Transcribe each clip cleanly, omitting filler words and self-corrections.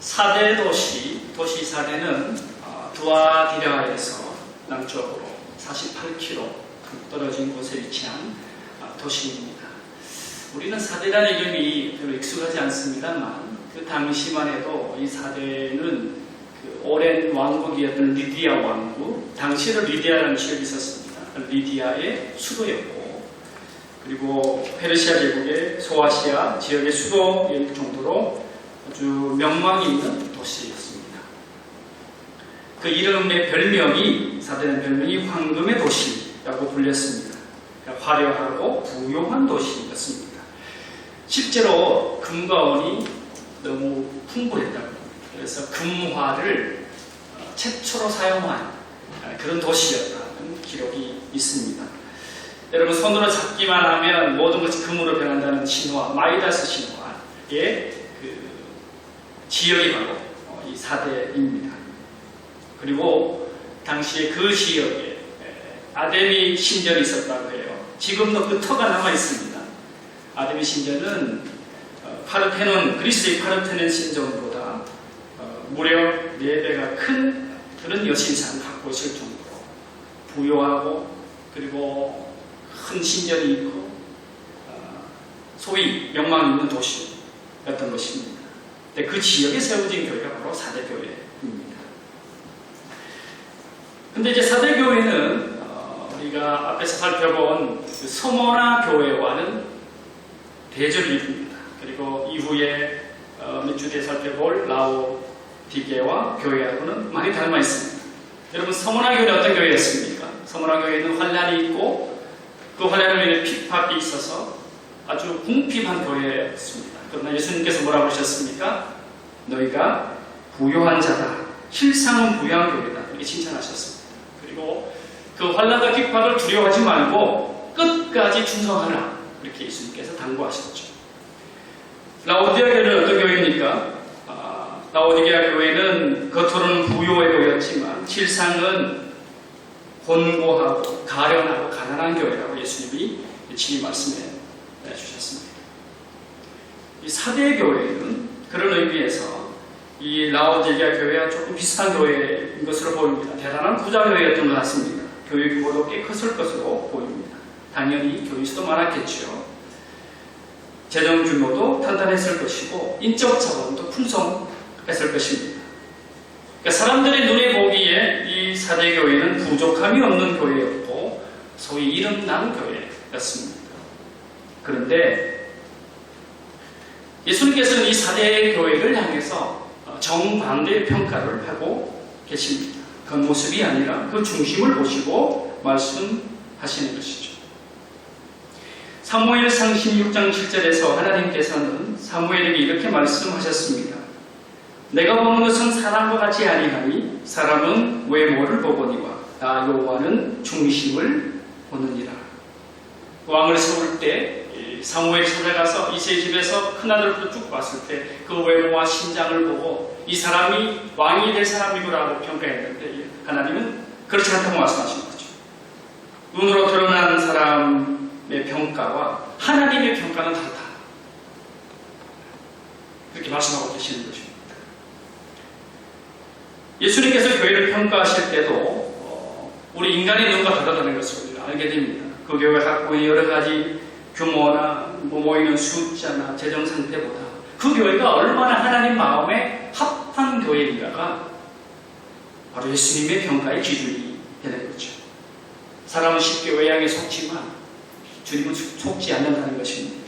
4대 도시 4대는 두아디라에서 남쪽으로 48km 떨어진 곳에 위치한 도시입니다. 우리는 4대라는 이름이 별로 익숙하지 않습니다만 그 당시만 해도 이 4대는 그 오랜 왕국이었던 리디아 왕국, 당시에도 리디아라는 지역이 있었습니다. 리디아의 수도였고, 그리고 페르시아 제국의 소아시아 지역의 수도일 정도로 아주 명망이 있는 도시였습니다. 그 이름의 별명이, 4대는 별명이 황금의 도시라고 불렸습니다. 화려하고 부유한 도시였습니다. 실제로 금과 은이 너무 풍부했다고 합니다. 그래서 금화를 최초로 사용한 그런 도시였다는 기록이 있습니다. 여러분, 손으로 잡기만 하면 모든 것이 금으로 변한다는 신화, 마이다스 신화의 그 지역이 바로 이 4대입니다. 그리고 당시에 그 지역에 아데미 신전이 있었다고 해요. 지금도 그 터가 남아 있습니다. 아데미 신전은 파르테논, 그리스의 파르테논 신전보다 무려 4배가 큰 그런 여신상을 갖고 있을 정도로 부유하고, 그리고 큰 신전이 있고, 소위 명망 있는 도시였던 것입니다. 근데 그 지역에 세워진 교회가 바로 4대 교회입니다. 근데 이제 4대 교회는 우리가 앞에서 살펴본 그 서머나 교회와는 대조를 이룹니다. 그리고 이후에 몇 주 뒤에 살펴볼 라오디게와 교회하고는 많이 닮아 있습니다. 여러분, 서머나 교회는 어떤 교회였습니까? 서머나 교회는 환란이 있고 그 환란으로 인해 핍박이 있어서 아주 궁핍한 교회였습니다. 그러나 예수님께서 뭐라고 하셨습니까? 너희가 부유한 자다, 실상은 부유한 교회다, 이렇게 칭찬하셨습니다. 그리고 그 환란과 핍박을 두려워하지 말고 끝까지 충성하라, 이렇게 예수님께서 당부하셨죠. 라오디게아 교회는 어떤 교회입니까? 라오디게아 교회는 겉으로는 부유의 교회였지만 실상은 곤고하고 가련하고 가난한 교회라고 예수님이 친히 말씀해 주셨습니다. 이 4대 교회는 그런 의미에서 이 라오디게아 교회와 조금 비슷한 교회인 것으로 보입니다. 대단한 부자 교회였던 것 같습니다. 교회 규모도 꽤 컸을 것으로 보입니다. 당연히 교인 수도 많았겠죠. 재정 규모도 탄탄했을 것이고 인적 자원도 풍성했을 것입니다. 그러니까 사람들의 눈에 보기에 이 4대 교회는 부족함이 없는 교회였고 소위 이름난 교회였습니다. 그런데 예수님께서는 이 4대 교회를 향해서 정반대의 평가를 하고 계십니다. 겉모습이 아니라 그 중심을 보시고 말씀하시는 것이죠. 사무엘상 16장 7절에서 하나님께서는 사무엘에게 이렇게 말씀하셨습니다. 내가 보는 것은 사람과 같이 아니하니 사람은 외모를 보거니와 나 여호와는 중심을 보느니라. 왕을 세울 때 사무엘이 찾아가서 이새의 집에서 큰아들부터 쭉 봤을 때 그 외모와 신장을 보고 이 사람이 왕이 될 사람이구라고 평가했는데 하나님은 그렇지 않다고 말씀하신 거죠. 눈으로 드러난 사람의 평가와 하나님의 평가는 다르다, 그렇게 말씀하고 계시는 것입니다. 예수님께서 교회를 평가하실 때도 우리 인간의 눈과 다르다는 것을 우리가 알게 됩니다. 그 교회가 갖고 있는 여러 가지 규모나 모이는 숫자나 재정 상태보다 그 교회가 얼마나 하나님 마음에 합한 교회인가가 바로 예수님의 평가의 기준이 되는 거죠. 사람은 쉽게 외양에 속지만 주님은 속지 않는다는 것입니다.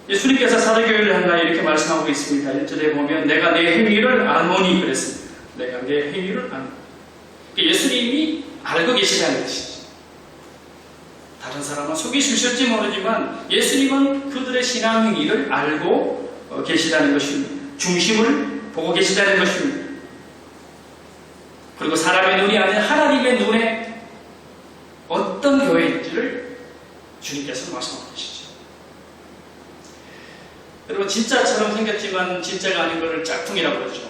예수님께서 4대 교회를 향하여 이렇게 말씀하고 있습니다. 1절에 보면 내가 내 행위를 아노니 그랬습니다. 내가 내 행위를 아노니. 예수님이 알고 계시다는 것이죠. 다른 사람은 속이 쑤실지 모르지만 예수님은 그들의 신앙 행위를 알고 계시다는 것입니다. 중심을 보고 계시다는 것입니다. 그리고 사람의 눈이 아닌 하나님의 눈에 어떤 교회인지를 주님께서 말씀하고 계시죠. 여러분, 진짜처럼 생겼지만 진짜가 아닌 것을 짝퉁이라고 그러죠.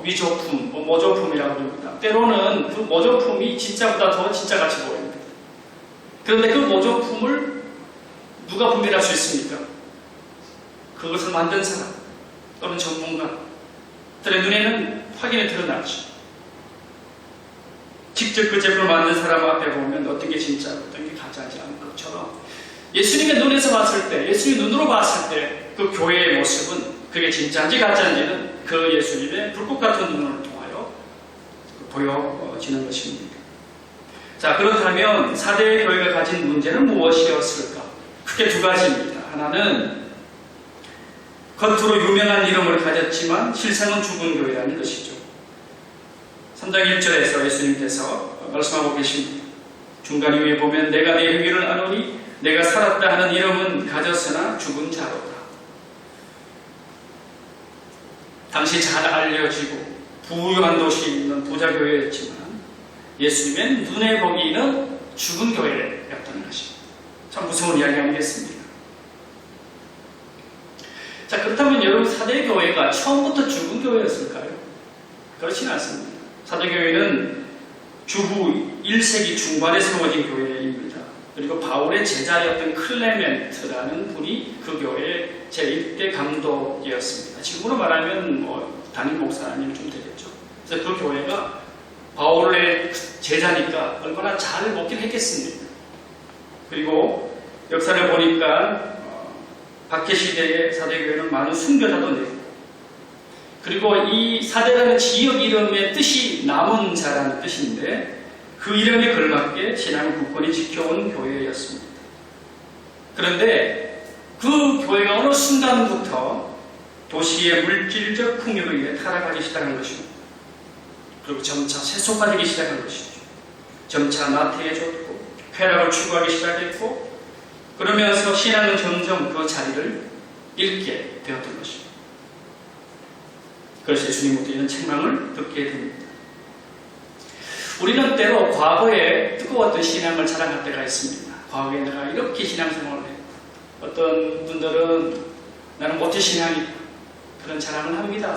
위조품, 모조품이라고 합니다. 때로는 그 모조품이 진짜보다 더 진짜같이 보입니다. 그런데 그 모조품을 누가 분별할 수 있습니까? 그것을 만든 사람, 또는 전문가들의 눈에는 확연히 드러나죠. 직접 그 제품을 만든 사람 앞에 보면 어떤 게 진짜고 어떤 게 가짜지 않은 것처럼 예수님의 눈에서 봤을 때, 예수님의 눈으로 봤을 때 그 교회의 모습은 그게 진짜인지 가짜인지는 그 예수님의 불꽃 같은 눈을 통하여 보여지는 것입니다. 자, 그렇다면 4대 교회가 가진 문제는 무엇이었을까? 크게 두 가지입니다. 하나는 겉으로 유명한 이름을 가졌지만 실상은 죽은 교회라는 것이죠. 3장 1절에서 예수님께서 말씀하고 계십니다. 중간 이후에 보면 내가 내 행위를 아노니 내가 살았다 하는 이름은 가졌으나 죽은 자로다. 당시 잘 알려지고 부유한 도시에 있는 부자교회였지만 예수님의 눈에 보기에는 죽은 교회였다는 것입니다. 참 무서운 이야기 아니겠습니까? 자, 그렇다면 여러분 4대 교회가 처음부터 죽은 교회였을까요? 그렇지는 않습니다. 4대 교회는 주후 1세기 중반에 세워진 교회입니다. 그리고 바울의 제자였던 클레멘트라는 분이 그 교회의 제1대 감독이었습니다. 지금으로 말하면 담임 목사님 좀 되겠죠. 그래서 그 교회가 바울의 제자니까 얼마나 잘 먹긴 했겠습니까? 그리고 역사를 보니까 박해시대의 4대 교회는 많은 순교자도 내고, 그리고 이 4대라는 지역 이름의 뜻이 남은 자라는 뜻인데 그 이름에 걸맞게 신앙 굳건히 지켜온 교회였습니다. 그런데 그 교회가 어느 순간부터 도시의 물질적 풍요로 인해 타락하기 시작한 것입니다. 그리고 점차 세속화되기 시작한 것이죠. 점차 나태해졌고 쾌락을 추구하기 시작했고, 그러면서 신앙은 점점 그 자리를 잃게 되었던 것입니다. 그래서 예수님부터 이런 책망을 듣게 됩니다. 우리는 때로 과거에 뜨거웠던 신앙을 자랑할 때가 있습니다. 과거에 내가 이렇게 신앙생활을 했고, 어떤 분들은 나는 모태신앙이다, 그런 자랑을 합니다.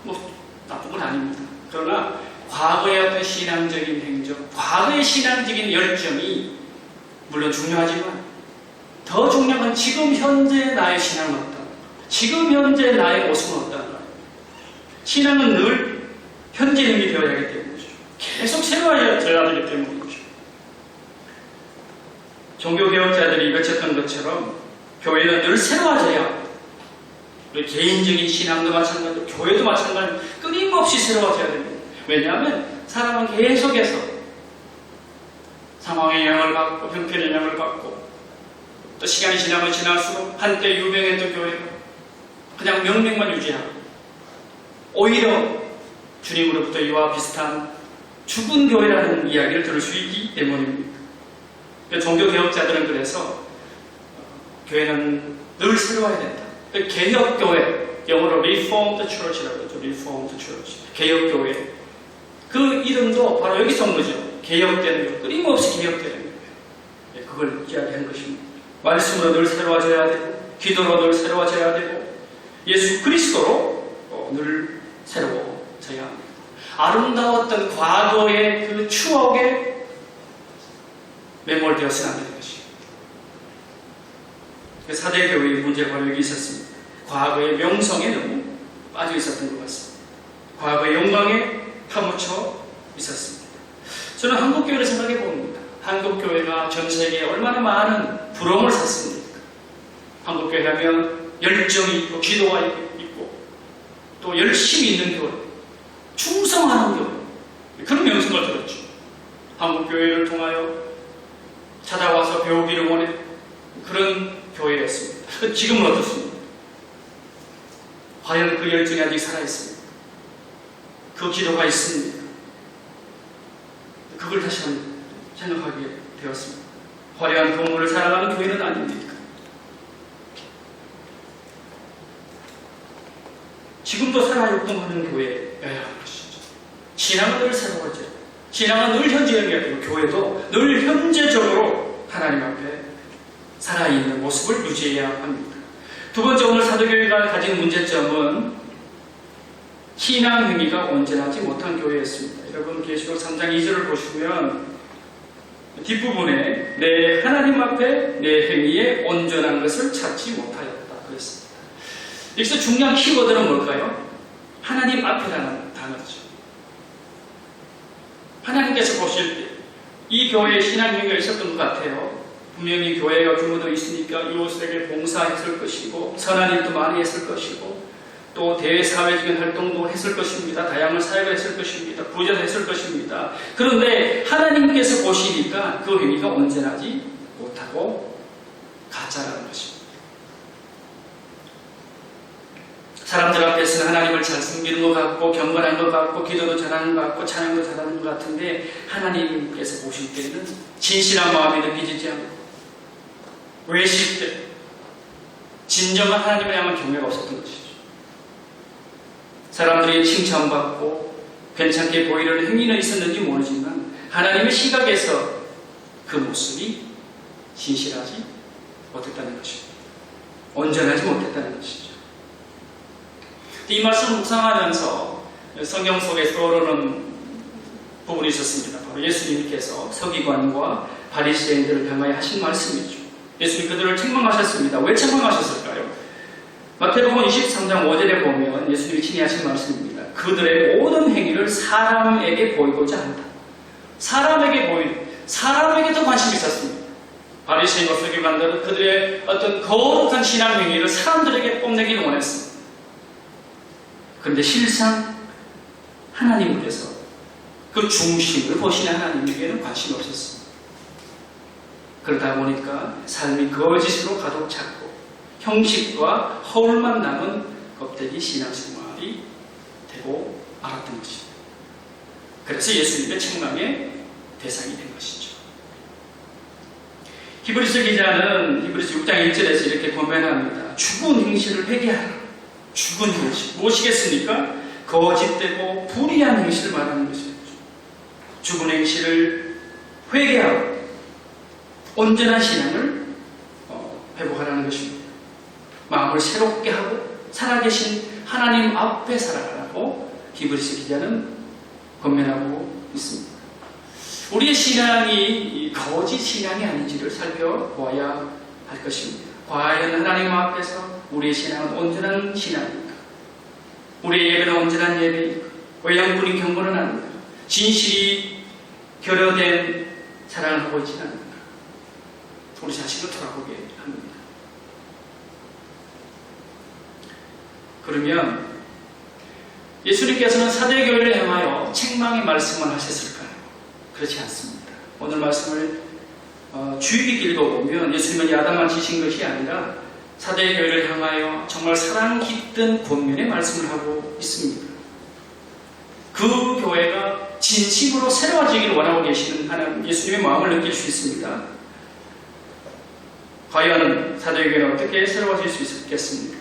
뭐 나쁜 건 아닙니다. 그러나 과거의 어떤 신앙적인 행적, 과거의 신앙적인 열정이 물론 중요하지만 더 중요한 건 지금 현재 나의 신앙은 어떤가, 지금 현재 나의 모습은 어떤가. 신앙은 늘 현재형이 되어야 하기 때문이죠. 계속 새로워져야 되기 때문이죠. 종교개혁자들이 외쳤던 것처럼 교회는 늘 새로워져야 합니다. 우리 개인적인 신앙도 마찬가지고 교회도 마찬가지고 끊임없이 새로워져야 됩니다. 왜냐하면 사람은 계속해서 상황의 영향을 받고 형편의 영향을 받고 또 시간이 지나면 지날수록 한때 유명했던 교회가 그냥 명맥만 유지하고 오히려 주님으로부터 이와 비슷한 죽은 교회라는 이야기를 들을 수 있기 때문입니다. 종교개혁자들은 그래서 교회는 늘 새로워야 된다. 개혁교회, 영어로 Reformed Church라고 하죠. Reformed Church, 개혁교회. 그 이름도 바로 여기서 온 거죠. 개혁되는 교회, 끊임없이 개혁되는 교회. 그걸 이야기한 것입니다. 말씀으로 늘 새로워져야 되고, 기도로 늘 새로워져야 되고, 예수 그리스도로 늘 새로워져야 합니다. 아름다웠던 과거의 그 추억에 매몰되어서는 안 되는 것입니다. 4대 교회의 문제가 바로 여기 있었습니다. 과거의 명성에 너무 빠져 있었던 것 같습니다. 과거의 영광에 파묻혀 있었습니다. 저는 한국교회를 생각해 봅니다. 한국교회가 전 세계에 얼마나 많은 부러움을 샀습니까? 한국교회 하면 열정이 있고 기도가 있고 또 열심히 있는 교회, 충성하는 교회, 그런 명성을 들었죠. 한국교회를 통하여 찾아와서 배우기를 원해 그런 교회였습니다. 지금은 어떻습니까? 과연 그 열정이 아직 살아있습니다. 그 기도가 있습니다. 그걸 다시 한번 생각하게 되었습니다. 화려한 건물을 사랑하는 교회는 아닙니까? 지금도 살아요동하는 교회여야 하는 것이죠. 신앙은 늘 새로워져요. 신앙은 늘 현재형이어야 되고 교회도 늘 현재적으로 하나님 앞에 살아있는 모습을 유지해야 합니다. 두 번째, 오늘 사도교회가 가진 문제점은 신앙 행위가 온전하지 못한 교회였습니다. 여러분 계시록 3장 2절을 보시면 뒷부분에 내 하나님 앞에 내 행위에 온전한 것을 찾지 못하였다 그랬습니다. 여기서 중요한 키워드는 뭘까요? 하나님 앞이라는 단어죠. 하나님께서 보실 때 이 교회에 신앙 행위가 있었던 것 같아요. 분명히 교회가 규모도 있으니까 이웃에게 봉사했을 것이고 선한 일도 많이 했을 것이고 또 대사회적인 활동도 했을 것입니다. 다양한 사역을 했을 것입니다. 부자도 했을 것입니다. 그런데 하나님께서 보시니까 그 행위가 온전하지 못하고 가짜라는 것입니다. 사람들 앞에서는 하나님을 잘 섬기는 것 같고 경건한 것 같고 기도도 잘하는 것 같고 찬양도 잘하는 것 같은데 하나님께서 보실 때는 진실한 마음이 느껴지지 않고 외식돼 진정한 하나님을 향한 경외가 없었던 것이죠. 사람들이 칭찬받고 괜찮게 보이려는 행위는 있었는지 모르지만 하나님의 시각에서 그 모습이 진실하지 못했다는 것입니다. 온전하지 못했다는 것이죠. 이 말씀을 묵상하면서 성경 속에 떠오르는 부분이 있었습니다. 바로 예수님께서 서기관과 바리새인들을 향하여 하신 말씀이죠. 예수님 그들을 책망하셨습니다. 왜 책망하셨을까요? 마태복음 23장 5절에 보면 예수님이 친히 하신 말씀입니다. 그들의 모든 행위를 사람에게 보이고자 한다. 사람에게도 관심이 있었습니다. 바리새인과 서기관들은 그들의 어떤 거룩한 신앙 행위를 사람들에게 뽐내기를 원했습니다. 그런데 실상 하나님께서 그 중심을 보시는 하나님에게는 관심이 없었습니다. 그러다 보니까 삶이 거짓으로 가득 찼고 형식과 허울만 남은 껍데기 신앙생활이 되고 말았던 것입니다. 그래서 예수님의 책망의 대상이 된 것이죠. 히브리서 기자는 히브리서 6장 1절에서 이렇게 권면합니다. 죽은 행실을 회개하라. 죽은 행실. 무엇이겠습니까? 거짓되고 불의한 행실을 말하는 것이죠. 죽은 행실을 회개하고 온전한 신앙을 회복하라는 것입니다. 마음을 새롭게 하고 살아계신 하나님 앞에 살아가라고 히브리서 기자는 권면하고 있습니다. 우리의 신앙이 거짓 신앙이 아닌지를 살펴보아야 할 것입니다. 과연 하나님 앞에서 우리의 신앙은 온전한 신앙입니까? 우리의 예배는 온전한 예배입니까? 외양뿐인 경건은 아닙니까? 진실이 결여된 사랑을 하고 있지는 않습니까? 우리 자신을 돌아보게 합니다. 그러면 예수님께서는 사대교회를 향하여 책망의 말씀을 하셨을까요? 그렇지 않습니다. 오늘 말씀을 주의 깊게 읽어보면 예수님은 야단만 치신 것이 아니라 사대교회를 향하여 정말 사랑 깃든 권면의 말씀을 하고 있습니다. 그 교회가 진심으로 새로워지기를 원하고 계시는 하나님 예수님의 마음을 느낄 수 있습니다. 과연 사도교회는 어떻게 새로워질 수 있겠습니까?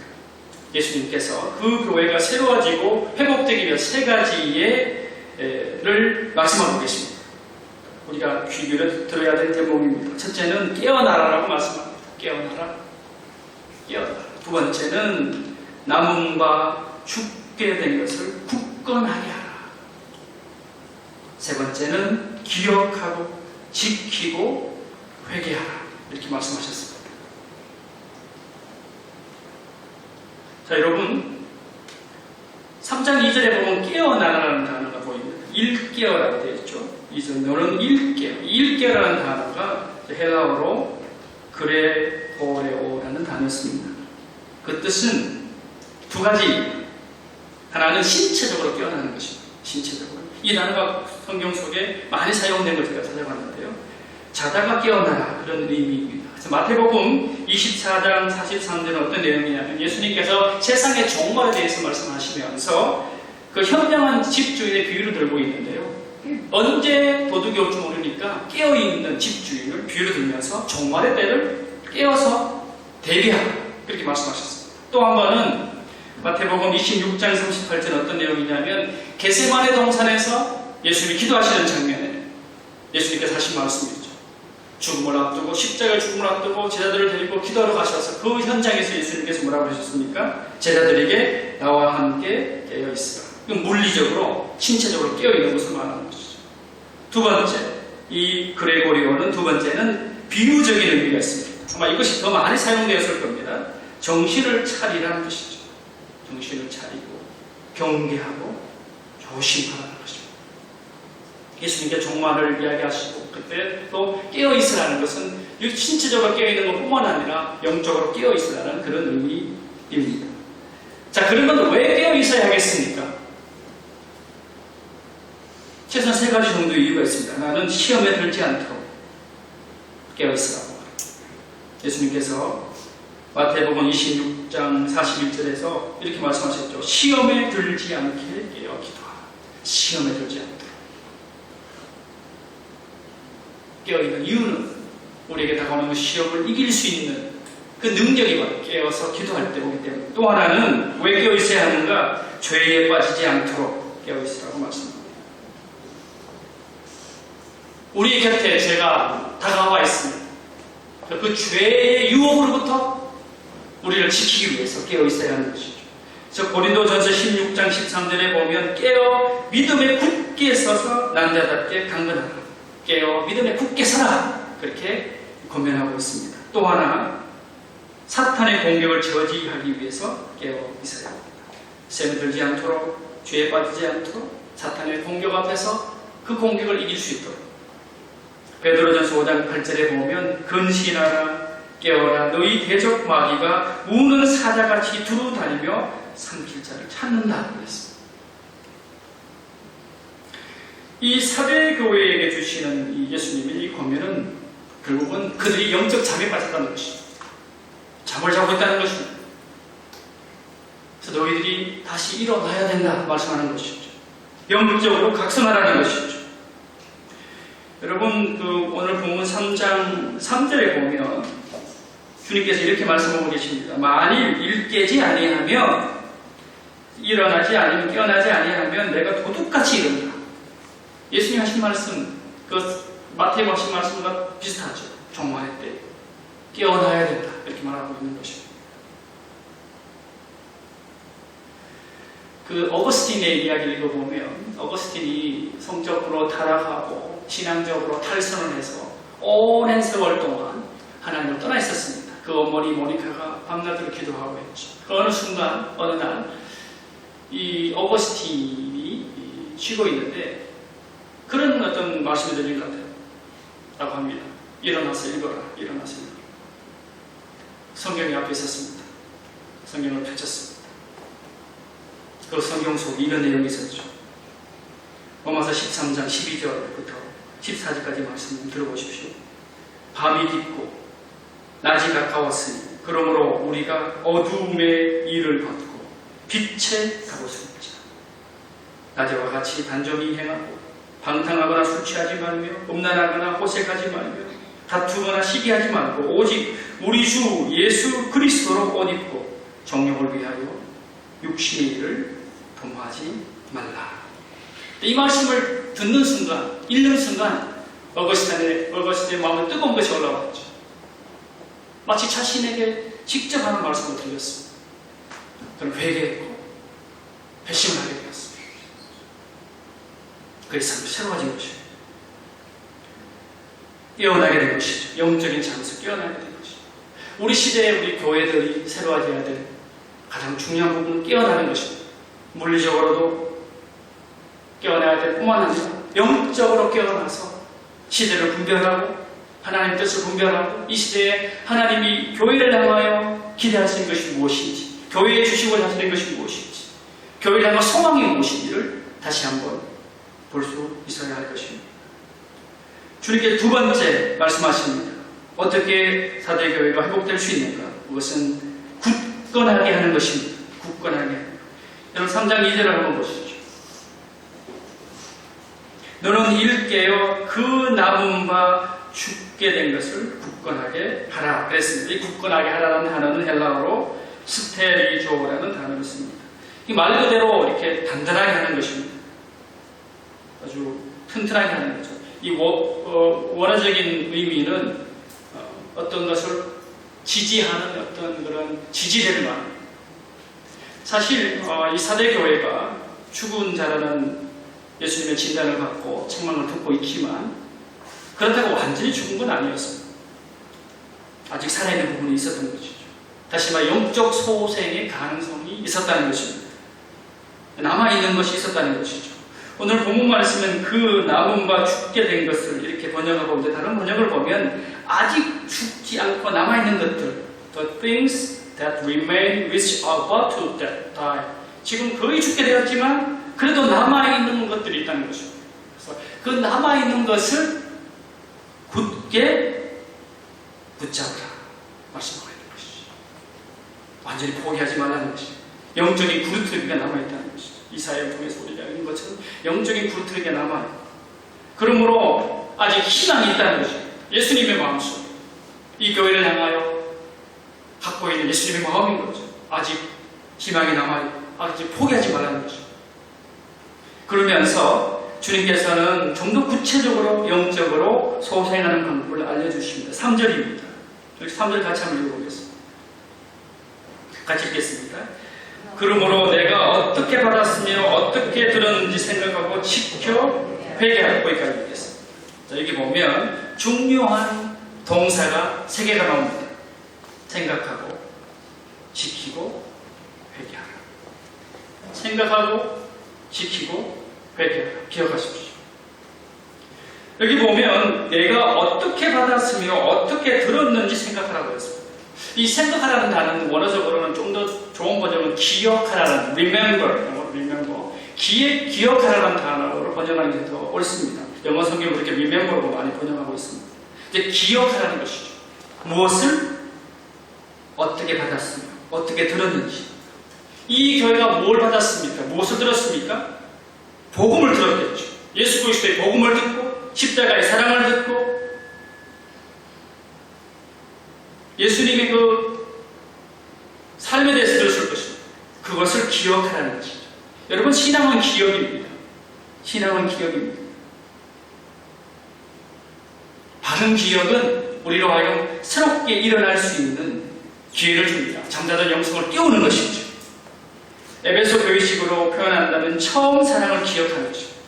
예수님께서 그 교회가 새로워지고 회복되기 위해 세 가지를 말씀하고 계십니다. 우리가 귀 기울여 들어야 될 대목입니다. 첫째는 깨어나라라고 말씀합니다. 깨어나라. 두 번째는 남은 바 죽게 된 것을 굳건하게 하라. 세 번째는 기억하고 지키고 회개하라. 이렇게 말씀하셨습니다. 자, 여러분 3장 2절에 보면 깨어나라는 단어가 보입니다. 일깨어라고 되어 있죠. 이전 너는 일깨어라는 단어가 헬라어로 그레호레오라는 단어였습니다. 그 뜻은 두 가지. 하나는 신체적으로 깨어나는 것입니다. 신체적으로. 이 단어가 성경 속에 많이 사용된 걸 제가 찾아봤는데요. 자다가 깨어나라 그런 의미입니다. 그래서 마태복음 24장 43절은 어떤 내용이냐면 예수님께서 세상의 종말에 대해서 말씀하시면서 그 현명한 집주인의 비유를 들고 있는데요. 언제 도둑이 올지 모르니까 깨어있는 집주인을 비유를 들면서 종말의 때를 깨어서 대비하라 그렇게 말씀하셨습니다. 또 한 번은 마태복음 26장 38절 어떤 내용이냐면 겟세마네 동산에서 예수님이 기도하시는 장면에 예수님께서 하신 말씀이죠. 죽음을 앞두고 십자가의 죽음을 앞두고 제자들을 데리고 기도하러 가셔서 그 현장에서 예수님께서 뭐라고 하셨습니까? 제자들에게 나와 함께 깨어있으라. 이건 물리적으로 신체적으로 깨어있는 것을 말하는 것이죠. 두 번째, 이 그레고리오는 두 번째는 비유적인 의미가 있습니다. 아마 이것이 더 많이 사용되었을 겁니다. 정신을 차리라는 뜻이죠. 정신을 차리고 경계하고 조심하라는 것입니다. 예수님께 종말을 이야기하시고 그때 또 깨어있으라는 것은 신체적으로 깨어있는 것뿐만 아니라 영적으로 깨어있으라는 그런 의미입니다. 자, 그러면 왜 깨어있어야 하겠습니까? 최소한 세 가지 정도의 이유가 있습니다. 하나는 시험에 들지 않도록 깨어있으라고 말합니다. 예수님께서 마태복음 26장 41절에서 이렇게 말씀하셨죠. 시험에 들지 않게 깨어 기도하라. 시험에 들지 않도록. 깨어있는 이유는 우리에게 다가오는 시험을 이길 수 있는 그 능력이 바로 깨어서 기도할 때 오기 때문에. 또 하나는 왜 깨어있어야 하는가? 죄에 빠지지 않도록 깨어있으라고 말씀합니다. 우리 곁에 죄가 다가와 있습니다. 그 죄의 유혹으로부터 우리를 지키기 위해서 깨어있어야 하는 것이죠. 그래서 고린도전서 16장 13절에 보면 깨어 믿음에 굳게 서서 남자답게 강건하라. 깨어 믿음에 굳게 서라. 그렇게 권면하고 있습니다. 또 하나 사탄의 공격을 저지하기 위해서 깨어 있어야 합니다. 시험에 들지 않도록 죄에 빠지지 않도록 사탄의 공격 앞에서 그 공격을 이길 수 있도록 베드로전서 5장 8절에 보면 근신하라 깨어라 너희 대적 마귀가 우는 사자같이 두루다니며 삼킬 자를 찾는다 그랬습니다. 이 사대교회에게 주시는 이 예수님의 이 권면은 결국은 그들이 영적 잠에 빠졌다는 것입니다. 잠을 자고 있다는 것입니다. 그래서 너희들이 다시 일어나야 된다 말씀하는 것이죠. 영적으로 각성하라는 것이죠. 여러분 오늘 본문 3장 3절에 보면 주님께서 이렇게 말씀하고 계십니다. 만일 일 깨지 아니하면 일어나지 아니면 깨어나지 아니하면 내가 도둑같이 이른다. 예수님 하신 말씀 그 마태복음 하신 말씀과 비슷하죠. 종말의 때 깨어나야 된다 이렇게 말하고 있는 것입니다. 그 어거스틴의 이야기를 읽어보면 어거스틴이 성적으로 타락하고 신앙적으로 탈선을 해서 오랜 세월 동안 하나님을 떠나 있었습니다. 그 어머니 모니카가 밤낮으로 기도하고 했죠. 그 어느 순간 어느 날 이 어거스틴이 쉬고 있는데 그런 어떤 말씀이 들린 것 같아요. 라고 합니다. 일어나서 읽어라. 일어나서 읽어라. 성경이 앞에 있었습니다. 성경을 펼쳤습니다. 그 성경 속에 이런 내용이 있었죠. 로마서 13장 12절부터 14절까지 말씀 들어보십시오. 밤이 깊고 낮이 가까웠으니 그러므로 우리가 어두움의 일을 벗고 빛의 갑옷을 입자. 낮에와 같이 단정히 행하고 방탕하거나 술 취하지 말며 음란하거나 호색하지 말며 다투거나 시기하지 말고 오직 우리 주 예수 그리스도로 옷 입고 정욕을 위하여 육신의 일을 도모하지 말라. 이 말씀을 듣는 순간, 읽는 순간 어거스틴의 마음에 뜨거운 것이 올라왔죠. 마치 자신에게 직접 하는 말씀을 들렸습니다. 저는 회개했고 회심을 하게 되었습니다. 그의 삶이 새로워진 것이죠. 깨어나게 된 것이죠. 영적인 잠에서 깨어나게 된 것이죠. 우리 시대에 우리 교회들이 새로워져야 될 가장 중요한 부분은 깨어나는 것입니다. 물리적으로도 깨어나야 될 뿐만 아니라 영적으로 깨어나서 시대를 분별하고 하나님 뜻을 분별하고 이 시대에 하나님이 교회를 향하여 기대하시는 것이 무엇인지 교회에 주시고자 하시는 것이 무엇인지 교회를 향한 소망이 무엇인지를 다시 한번 볼 수 있어야 할 것입니다. 주님께 두 번째 말씀하십니다. 어떻게 사대교회가 회복될 수 있는가? 그것은 굳건하게 하는 것입니다. 굳건하게 하는 것. 여러분 3장 2절을 한번 보시죠. 너는 일 깨어 그 남은 바 죽게 된 것을 굳건하게 하라 그랬습니다. 이 굳건하게 하라는 단어는 헬라어로 스테리조라는 단어를 씁니다. 이 말 그대로 이렇게 단단하게 하는 것입니다. 아주 튼튼하게 하는 거죠. 이 원어적인 의미는 어떤 것을 지지하는 어떤 그런 지지대를 말합니다. 사실 이 사대교회가 죽은 자라는 예수님의 진단을 받고 책망을 듣고 있지만 그렇다고 완전히 죽은 건 아니었습니다. 아직 살아있는 부분이 있었던 것이죠. 다시 말해 영적 소생의 가능성이 남음이 있었다는 것입니다. 남아있는 것이 있었다는 것이죠. 오늘 본문 말씀은 그 남음과 죽게 된 것을 이렇게 번역하고 있는데 다른 번역을 보면 아직 죽지 않고 남아있는 것들, the things that remain which are about to die. 지금 거의 죽게 되었지만 그래도 남아있는 것들이 있다는 것입니다. 그래서 그 남아있는 것을 굳게 붙잡으라 말씀하고 있는 것이죠. 완전히 포기하지 말라는 것이죠. 영적인 구루트기가 남아있다는 것이죠. 이사야를 통해서 우리가 읽은 것처럼 영적인 구루트기가 남아요. 그러므로 아직 희망이 있다는 것이죠. 예수님의 마음속 이 교회를 향하여 갖고 있는 예수님의 마음인 거죠. 아직 희망이 남아요. 아직 포기하지 말라는 거죠. 그러면서 주님께서는 좀 더 구체적으로 영적으로 소생하는 방법을 알려주십니다. 3절입니다. 여기 3절 같이 한번 읽어보겠습니다. 같이 읽겠습니다. 그러므로 내가 어떻게 받았으며 어떻게 들었는지 생각하고 지켜 회개하고 거기까지 읽겠습니다. 자, 여기 보면 중요한 동사가 3개가 나옵니다. 생각하고 지키고 회개하라. 생각하고 지키고 회개하라. 기억하십시오. 여기 보면 내가 어떻게 받았으며 어떻게 들었는지 생각하라고 했습니다. 이 생각하라는 단어는 원어적으로는 좀 더 좋은 번역은 기억하라는 remember, 기억하라는 단어로 번역하는 게 더 옳습니다. 영어 성경은 그렇게 remember로 많이 번역하고 있습니다. 이제 기억하라는 것이죠. 무엇을 어떻게 받았으며 어떻게 들었는지. 이 교회가 뭘 받았습니까? 무엇을 들었습니까? 복음을 들었겠죠. 예수 그리스도의 복음을 듣고 십자가의 사랑을 듣고 예수님의 그 삶에 대해서 들었을 것입니다. 그것을 기억하라는 것이죠. 여러분, 신앙은 기억입니다. 신앙은 기억입니다. 바른 기억은 우리로 하여금 새롭게 일어날 수 있는 기회를 줍니다. 잠자던 영성을 깨우는 것이죠. 에베소 교회식으로 표현한다면 처음 사랑을 기억하는 것입니다.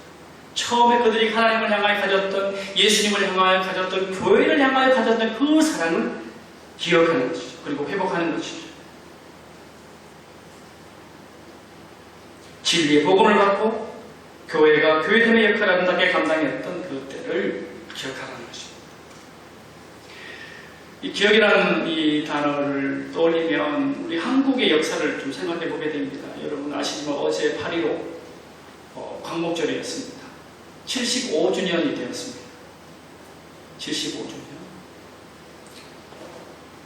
처음에 그들이 하나님을 향하여 가졌던, 예수님을 향하여 가졌던, 교회를 향하여 가졌던 그 사랑을 기억하는 것이죠. 그리고 회복하는 것이죠. 진리의 복음을 받고 교회가 교회됨의 역할을 아름답게 감당했던 그때를 기억하라는 것입니다. 이 기억이라는 이 단어를 떠올리면 우리 한국의 역사를 좀 생각해 보게 됩니다. 여러분 아시지만 어제 8.15 광복절이었습니다. 75주년이 되었습니다. 75주년.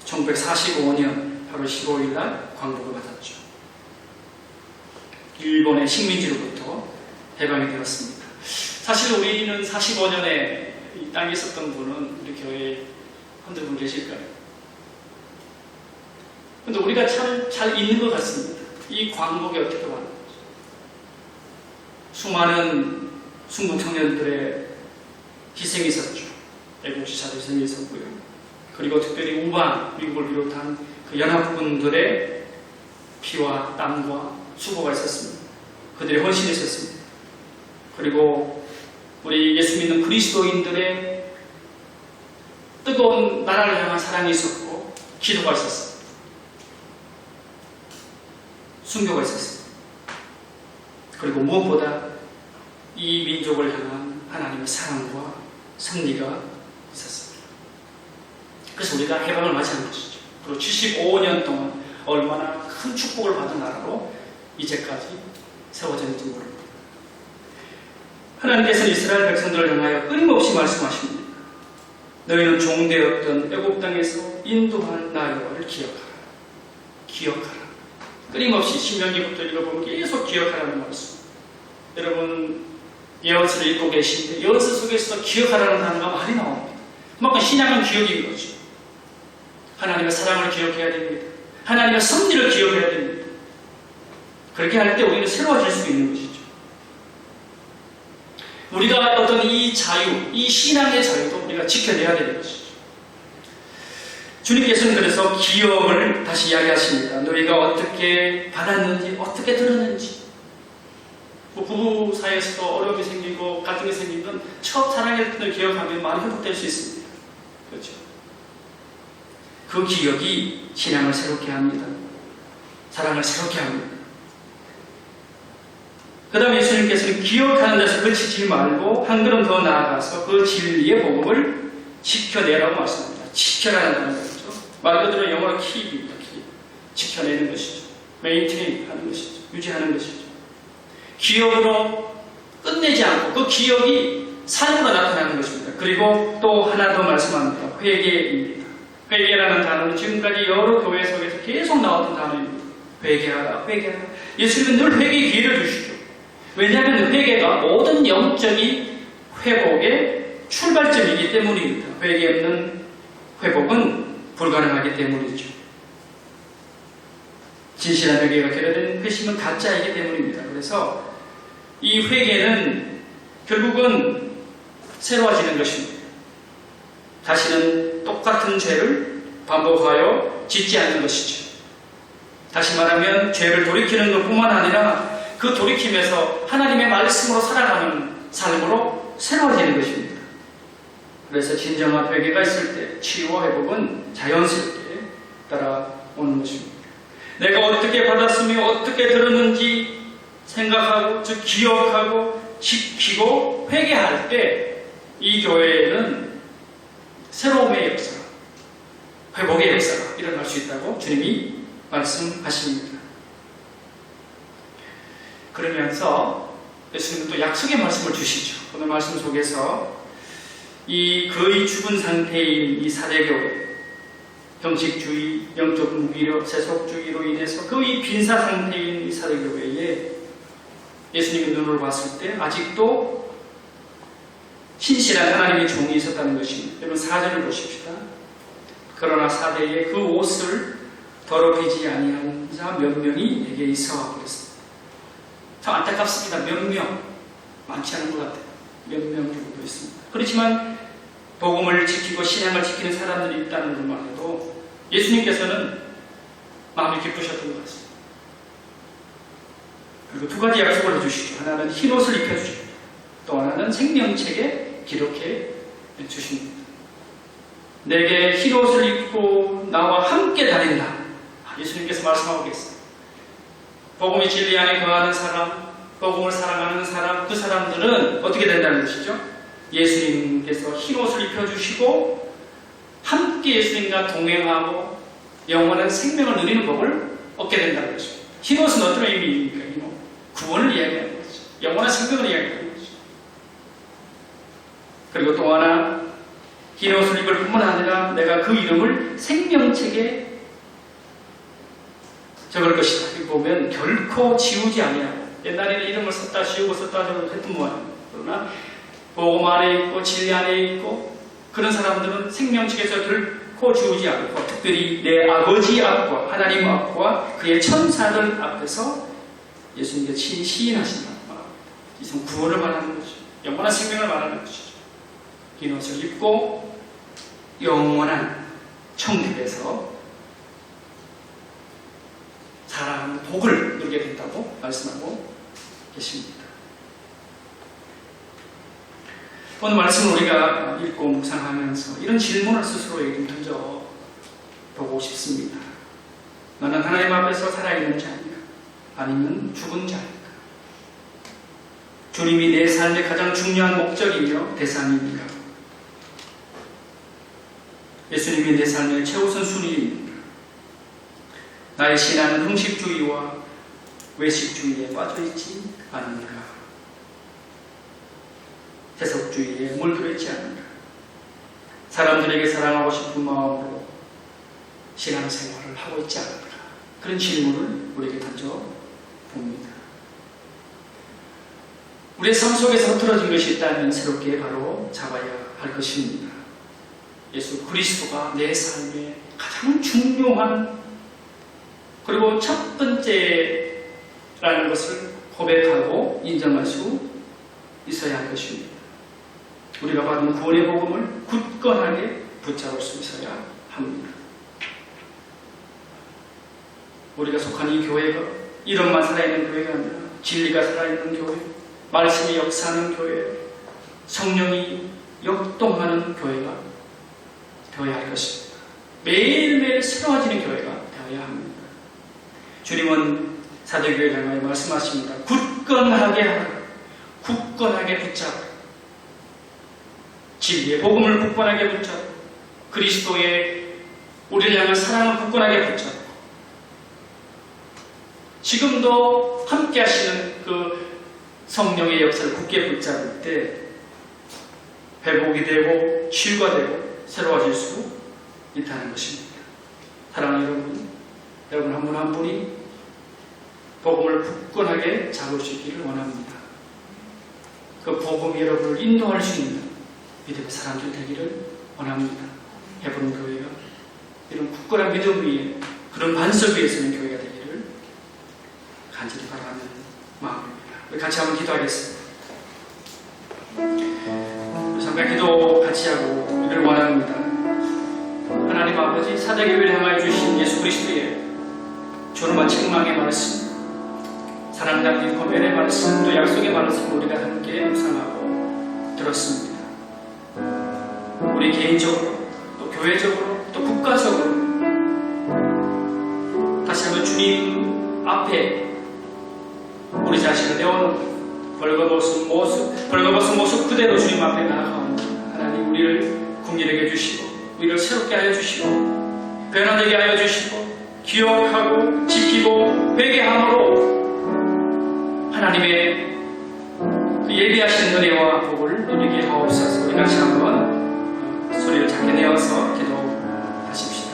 1945년 8월 15일 날 광복을 받았죠. 일본의 식민지로부터 해방이 되었습니다. 사실 우리는 45년에 이 땅에 있었던 분은 우리 교회에 한두 분 계실까요? 근데 우리가 참 잘 있는 것 같습니다. 이 광복이 어떻게 왔는지. 수많은 순국 청년들의 희생이 있었죠. 애국지사도 희생이 있었고요. 그리고 특별히 우방, 미국을 비롯한 그 연합군들의 피와 땀과 수고가 있었습니다. 그들의 헌신이 있었습니다. 그리고 우리 예수 믿는 그리스도인들의 뜨거운 나라를 향한 사랑이 있었고 기도가 있었습니다. 순교가 있었습니다. 그리고 무엇보다 이 민족을 향한 하나님의 사랑과 승리가 있었습니다. 그래서 우리가 해방을 맞이한 것이죠. 그리고 75년 동안 얼마나 큰 축복을 받은 나라로 이제까지 세워졌는지 모릅니다. 하나님께서는 이스라엘 백성들을 향하여 끊임없이 말씀하십니다. 너희는 종되었던 애굽 땅에서 인도한 나를 기억하라. 기억하라. 끊임없이 신명기부터 읽어보면 계속 기억하라는 말씀. 여러분 예언서를 읽고 계신데 예언서 속에서도 기억하라는 단어가 많이 나옵니다. 그만큼 신앙은 기억인 거죠. 하나님의 사랑을 기억해야 됩니다. 하나님의 섭리를 기억해야 됩니다. 그렇게 할 때 우리는 새로워질 수 있는 것이죠. 우리가 어떤 이 자유, 이 신앙의 자유도 우리가 지켜내야 되는 것이죠. 주님께서는 그래서 기억을 다시 이야기하십니다. 너희가 어떻게 받았는지, 어떻게 들었는지. 부부 사이에서도 어려움이 생기고 갈등이 생기면 첫 사랑의 끈을 기억하면 많이 회복될 수 있습니다. 그렇죠? 그 기억이 신앙을 새롭게 합니다. 사랑을 새롭게 합니다. 그 다음에 예수님께서는 기억하는 데서 그치지 말고 한 걸음 더 나아가서 그 진리의 복음을 지켜내라고 말씀합니다. 지켜라는 거죠. 말 그대로 영어로 keep입니다. keep. 지켜내는 것이죠. maintain 하는 것이죠. 유지하는 것이죠. 기억으로 끝내지 않고 그 기억이 삶으로 나타나는 것입니다. 그리고 또 하나 더 말씀합니다. 회개입니다. 회개라는 단어는 지금까지 여러 교회 속에서 계속 나왔던 단어입니다. 회개하라, 회개하라. 예수님은 늘 회개의 기회를 주시죠. 왜냐하면 회개가 모든 영적인 회복의 출발점이기 때문입니다. 회개 없는 회복은 불가능하기 때문이죠. 진실한 회개가 결여된 회심은 가짜이기 때문입니다. 그래서 이 회개는 결국은 새로워지는 것입니다. 다시는 똑같은 죄를 반복하여 짓지 않는 것이죠. 다시 말하면 죄를 돌이키는 것뿐만 아니라 그 돌이킴에서 하나님의 말씀으로 살아가는 삶으로 새로워지는 것입니다. 그래서 진정한 회개가 있을 때 치유와 회복은 자연스럽게 따라오는 것입니다. 내가 어떻게 받았으며 어떻게 들었는지 생각하고 즉 기억하고 지키고 회개할 때 이 교회에는 새로움의 역사, 회복의 역사가 일어날 수 있다고 주님이 말씀하십니다. 그러면서 예수님은 또 약속의 말씀을 주시죠. 오늘 말씀 속에서 이 거의 죽은 상태인 이 사대교회, 형식주의, 영적 무기력, 세속주의로 인해서 거의 빈사 상태인 이 사대교회에 예수님의 눈으로 봤을 때 아직도 신실한 하나님의 종이 있었다는 것입니다. 여러분 4절을 보십시다. 그러나 사대에 그 옷을 더럽히지 아니한 자 몇 명이 내게 있어 그랬습니다. 참 안타깝습니다. 몇 명, 많지 않은 것 같아요. 몇 명 정도 있습니다. 그렇지만 복음을 지키고 신앙을 지키는 사람들이 있다는 것만 해도 예수님께서는 마음이 기쁘셨던 것 같습니다. 그리고 두 가지 약속을 해주시죠. 하나는 흰 옷을 입혀주시고 또 하나는 생명책에 기록해 주십니다. 내게 흰 옷을 입고 나와 함께 다닌다. 예수님께서 말씀하고 계세요. 복음이 진리 안에 거하는 사람, 복음을 사랑하는 사람, 그 사람들은 어떻게 된다는 것이죠? 예수님께서 흰 옷을 입혀주시고 함께 예수님과 동행하고 영원한 생명을 누리는 법을 얻게 된다는 것입니다. 흰 옷은 어떤 의미입니까? 흰 옷. 구원을 이야기하는 거죠. 영원한 생명을 이야기하는 거죠. 그리고 또 하나 흰 옷을 입을 뿐만 아니라 내가 그 이름을 생명책에 적을 것이다. 여기 보면 결코 지우지 아니하고 옛날에는 이름을 썼다 지우고 썼다 지우고 했던 모양입니다. 그러나 복음 안에 있고 진리 안에 있고 그런 사람들은 생명책에서 결코 지우지 않고 특별히 내 아버지 앞과 하나님 앞과 그의 천사들 앞에서 예수님께 시인하신다. 이성 구원을 말하는 것이죠. 영원한 생명을 말하는 것이죠. 흰 옷을 입고 영원한 천국에서 사랑하는 복을 누리게 된다고 말씀하고 계십니다. 오늘 말씀을 우리가 읽고 묵상하면서 이런 질문을 스스로에게 좀 던져보고 싶습니다. 너는 하나님 앞에서 살아있는 자인가? 아니면 죽은 자인가? 주님이 내 삶의 가장 중요한 목적이며 대상입니까? 예수님이 내 삶의 최우선 순위입니까? 나의 신앙은 형식주의와 외식주의에 빠져있지 않은가? 세속주의에 물들어있지 않은가? 사람들에게 사랑하고 싶은 마음으로 신앙생활을 하고 있지 않은가? 그런 질문을 우리에게 던져봅니다. 우리의 삶 속에서 흐트러진 것이 있다면 새롭게 바로 잡아야 할 것입니다. 예수 그리스도가 내 삶의 가장 중요한 그리고 첫 번째라는 것을 고백하고 인정할 수 있어야 할 것입니다. 우리가 받은 구원의 복음을 굳건하게 붙잡을 수 있어야 합니다. 우리가 속한 이 교회가 이름만 살아있는 교회가 아니라 진리가 살아있는 교회, 말씀이 역사하는 교회, 성령이 역동하는 교회가 되어야 할 것입니다. 매일매일 새로워지는 교회가 되어야 합니다. 주님은 사도교회를 향하여 말씀하십니다. 굳건하게 하라. 굳건하게 붙잡아. 진리의 복음을 굳건하게 붙잡고 그리스도의 우리를 향한 사랑을 굳건하게 붙잡고 지금도 함께 하시는 그 성령의 역사를 굳게 붙잡을 때 회복이 되고 치유가 되고 새로워질 수 있다는 것입니다. 사랑하는 여러분 한 분 한 분이 복음을 굳건하게 잡을 수 있기를 원합니다. 그 복음이 여러분을 인도할 수 있는 믿음의 사람들 되기를 원합니다. 해보는 교회가 이런 굳건한 믿음 위에 그런 반석 위에 서는 교회가 되기를 간절히 바라는 마음입니다. 우리 같이 한번 기도하겠습니다. 잠깐 기도 같이 하고 이걸 원합니다. 하나님 아버지, 사대교회를 향하여 주신 예수 그리스도의 존엄한 책망의 말씀, 사랑 담긴 권면의 말씀, 또 약속의 말씀을 우리가 함께 묵상하고 들었습니다. 우리 개인적으로, 또 교회적으로, 또 국가적으로 다시 한번 주님 앞에 우리 자신을 내어놓고 벌거벗은 모습 그대로 주님 앞에 나아가옵니다. 하나님 우리를 긍휼하게 해주시고 우리를 새롭게 하여 주시고 변화되게 하여 주시고 기억하고 지키고 회개함으로 하나님의 그 예비하신 은혜와 복을 누리게 하옵소서. 우리 같이 한번 소리를 작게 내어서 기도하십시다.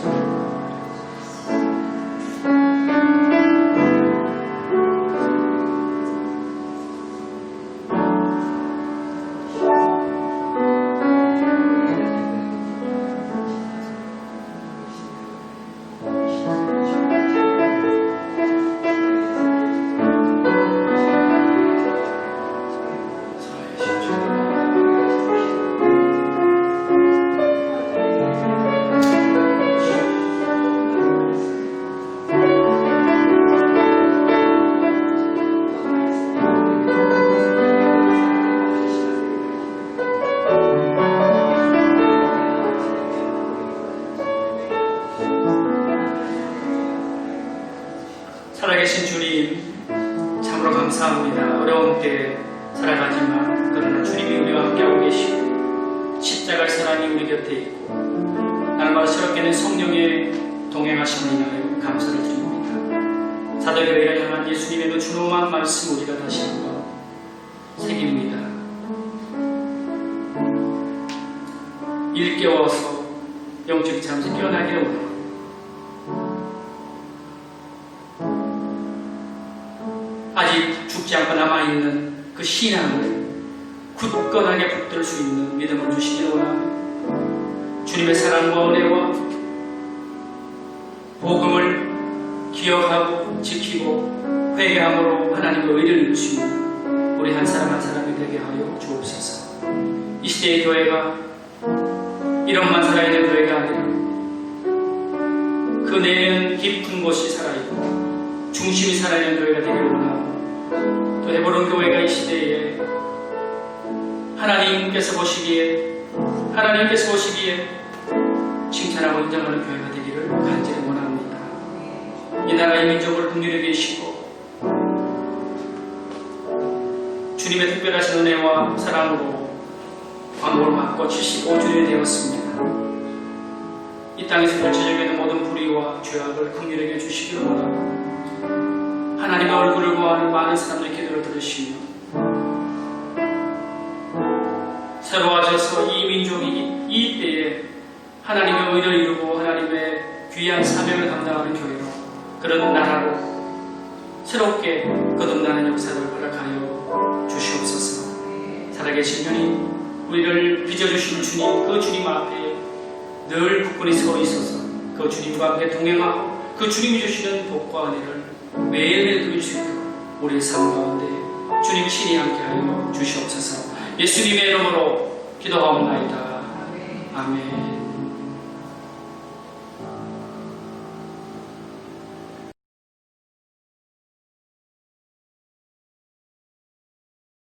살아계신 주님, 참으로 감사합니다. 어려운 때 살아가지만 그러나 주님이 우리와 함께하고 계시고 십자가의 사랑이 우리 곁에 있고 날마다 새롭게는 성령의 동행하심을 인하여 감사를 드립니다. 사도교회를 향한 예수님의 그 준엄한 말씀 우리가 다시 한번 새깁니다. 일깨워서 영적 잠시 깨어나기를 원합니다. 아직 죽지 않고 남아있는 그 신앙을 굳건하게 붙들 수 있는 믿음을 주시기를 원합니다. 주님의 사랑과 은혜와 복음을 기억하고 지키고 회개함으로 하나님의 의를 이루시는 우리 한 사람 한 사람이 되게 하여 주옵소서. 이 시대의 교회가 이런만 살아있는 교회가 아니라 그 내면 깊은 곳이 살아있고 중심이 살아있는 교회가 되기를 원합니다. 또 헤브론 교회가 이 시대에 하나님께서 보시기에 칭찬하고 인정하는 교회가 되기를 간절히 원합니다. 이 나라의 민족을 긍휼히 계시고 주님의 특별하신 은혜와 사랑으로 광복을 받고 75주년이 되었습니다. 이 땅에서 펼쳐지고 있는 모든 불의와 죄악을 긍휼히 주시기를 원합니다. 하나님의 얼굴을 구하는 많은 사람들의 기도를 들으시며 새로워져서 이 민족이 이 때에 하나님의 의를 이루고 하나님의 귀한 사명을 감당하는 교회로 그런 나라로 새롭게 거듭나는 역사를 허락하여 주시옵소서. 살아계신 주님, 우리를 빚어주시는 주님, 그 주님 앞에 늘 굳건히 서 있어서 그 주님과 함께 동행하고 그 주님이 주시는 복과 은혜를 매일매일 누릴 수 있도록 우리의 삶 가운데 주님 친히 함께하여 주시옵소서. 예수님의 이름으로 기도하옵나이다. 아멘.